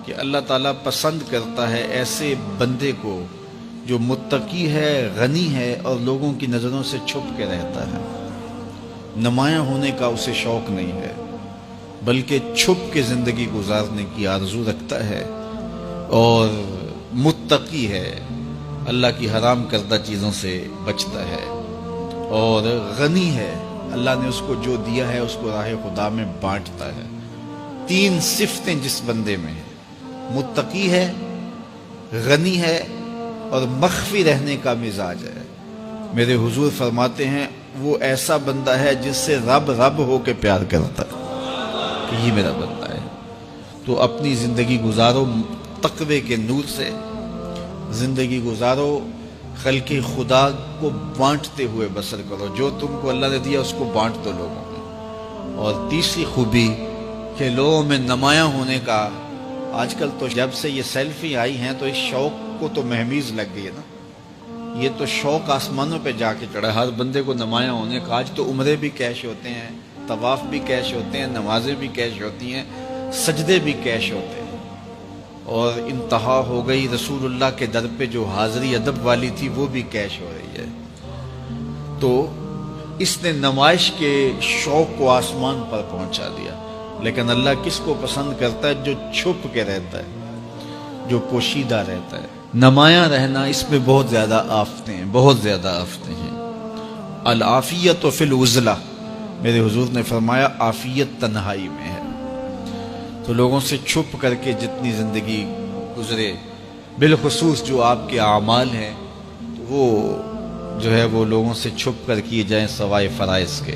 کہ اللہ تعالیٰ پسند کرتا ہے ایسے بندے کو جو متقی ہے، غنی ہے اور لوگوں کی نظروں سے چھپ کے رہتا ہے۔ نمایاں ہونے کا اسے شوق نہیں ہے، بلکہ چھپ کے زندگی گزارنے کی آرزو رکھتا ہے، اور متقی ہے، اللہ کی حرام کردہ چیزوں سے بچتا ہے، اور غنی ہے، اللہ نے اس کو جو دیا ہے اس کو راہ خدا میں بانٹتا ہے۔ تین صفتیں جس بندے میں ہیں، متقی ہے، غنی ہے اور مخفی رہنے کا مزاج ہے، میرے حضور فرماتے ہیں وہ ایسا بندہ ہے جس سے رب رب ہو کے پیار کرتا ہے کہ یہ میرا بندہ ہے۔ تو اپنی زندگی گزارو تقوی کے نور سے، زندگی گزارو خلق خدا کو بانٹتے ہوئے بسر کرو، جو تم کو اللہ نے دیا اس کو بانٹ دو لوگوں میں۔ اور تیسری خوبی کہ لوگوں میں نمایاں ہونے کا، آج کل تو جب سے یہ سیلفی آئی ہیں تو اس شوق کو تو مہمیز لگ گئی ہے نا، یہ تو شوق آسمانوں پہ جا کے چڑھا، ہر بندے کو نمایاں ہونے کا۔ آج تو عمرے بھی کیش ہوتے ہیں، طواف بھی کیش ہوتے ہیں، نمازیں بھی کیش ہوتی ہیں، سجدے بھی کیش ہوتے ہیں، اور انتہا ہو گئی رسول اللہ کے در پہ جو حاضری ادب والی تھی وہ بھی کیش ہو رہی ہے۔ تو اس نے نمائش کے شوق کو آسمان پر پہنچا دیا۔ لیکن اللہ کس کو پسند کرتا ہے؟ جو چھپ کے رہتا ہے، جو پوشیدہ رہتا ہے۔ نمایاں رہنا، اس میں بہت زیادہ آفتیں ہیں، بہت زیادہ آفتیں ہیں۔ العافیت فی العزلہ، میرے حضور نے فرمایا عافیت تنہائی میں ہے۔ تو لوگوں سے چھپ کر کے جتنی زندگی گزرے، بالخصوص جو آپ کے اعمال ہیں وہ جو ہے وہ لوگوں سے چھپ کر کیے جائیں سوائے فرائض کے۔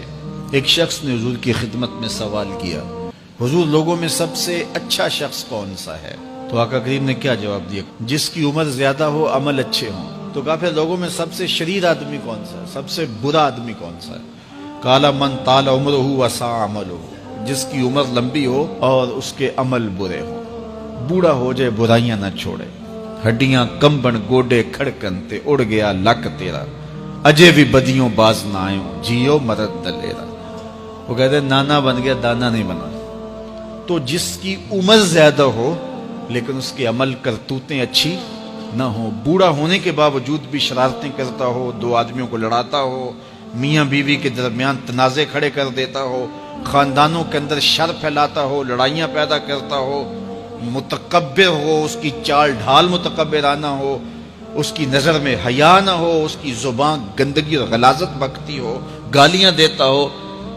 ایک شخص نے حضور کی خدمت میں سوال کیا، حضور لوگوں میں سب سے اچھا شخص کون سا ہے؟ تو آقا کریم نے کیا جواب دیا؟ جس کی عمر زیادہ ہو، عمل اچھے ہوں۔ تو کہا پھر لوگوں میں سب سے شریر آدمی کون سا ہے؟ سب سے برا آدمی کون سا ہے؟ قال من طال عمرہ وسع عملہ، جس کی عمر لمبی ہو اور اس کے عمل برے ہوں، بوڑھا ہو جائے برائیاں نہ چھوڑے، ہڈیاں کمبن گوڈے کھڑکن تے اڑ گیا لک تیرا، اجے بھی بدیوں باز نہ آئوں، جیو مرد دلیرا۔ وہ کہتے ہیں نانا بن گیا دانا نہیں بنا۔ تو جس کی عمر زیادہ ہو لیکن اس کے عمل کرتوتیں اچھی نہ ہوں، بوڑھا ہونے کے باوجود بھی شرارتیں کرتا ہو، دو آدمیوں کو لڑاتا ہو، میاں بیوی کے درمیان تنازع کھڑے کر دیتا ہو، خاندانوں کے اندر شر پھیلاتا ہو، لڑائیاں پیدا کرتا ہو، متکبر ہو، اس کی چال ڈھال متکبرانہ ہو، اس کی نظر میں حیا نہ ہو، اس کی زبان گندگی اور غلاظت بکتی ہو، گالیاں دیتا ہو،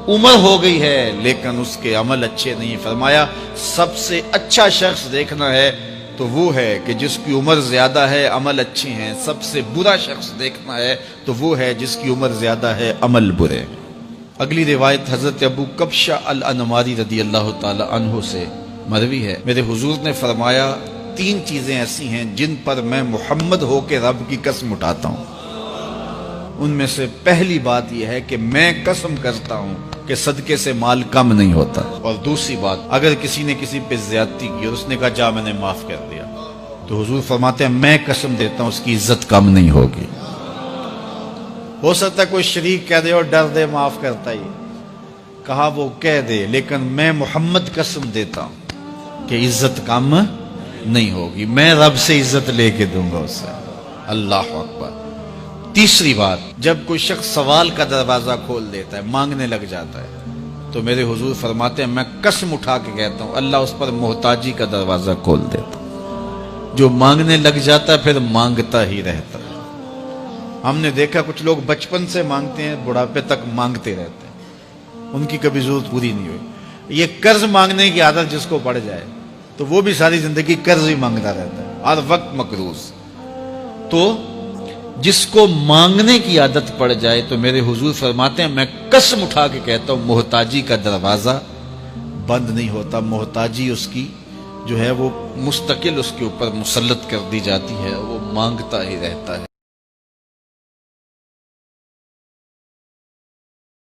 عمر ہو گئی ہے لیکن اس کے عمل اچھے نہیں۔ فرمایا سب سے اچھا شخص دیکھنا ہے تو وہ ہے کہ جس کی عمر زیادہ ہے، عمل اچھے ہیں۔ سب سے برا شخص دیکھنا ہے تو وہ ہے جس کی عمر زیادہ ہے، عمل برے۔ اگلی روایت حضرت ابو کبشہ الانماری رضی اللہ تعالی عنہ سے مروی ہے، میرے حضور نے فرمایا تین چیزیں ایسی ہیں جن پر میں محمد ہو کے رب کی قسم اٹھاتا ہوں۔ ان میں سے پہلی بات یہ ہے کہ میں قسم کرتا ہوں کہ صدقے سے مال کم نہیں ہوتا، اور دوسری بات اگر کسی نے کسی پہ زیادتی کی اور اس نے کہا جا میں نے معاف کر دیا، تو حضور فرماتے ہیں میں قسم دیتا ہوں اس کی عزت کم نہیں ہوگی۔ ہو سکتا ہے کوئی شریک کہہ دے اور ڈر دے معاف کرتا ہی، کہا وہ کہہ دے، لیکن میں محمد قسم دیتا ہوں کہ عزت کم نہیں ہوگی، میں رب سے عزت لے کے دوں گا اس سے۔ اللہ اکبر۔ تیسری بات، جب کوئی شخص سوال کا دروازہ کھول دیتا ہے، مانگنے لگ جاتا ہے، تو میرے حضور فرماتے ہیں میں قسم اٹھا کے کہتا ہوں اللہ اس پر محتاجی کا دروازہ کھول دیتا ہے۔ جو مانگنے لگ جاتا ہے پھر مانگتا ہی رہتا ہے۔ ہم نے دیکھا کچھ لوگ بچپن سے مانگتے ہیں، بڑھاپے تک مانگتے رہتے ہیں، ان کی کبھی ضرورت پوری نہیں ہوئی۔ یہ قرض مانگنے کی عادت جس کو پڑ جائے تو وہ بھی ساری زندگی قرض ہی مانگتا رہتا ہے، ہر وقت مقروض۔ تو جس کو مانگنے کی عادت پڑ جائے تو میرے حضور فرماتے ہیں میں قسم اٹھا کے کہتا ہوں محتاجی کا دروازہ بند نہیں ہوتا، محتاجی اس کی جو ہے وہ مستقل اس کے اوپر مسلط کر دی جاتی ہے، وہ مانگتا ہی رہتا ہے۔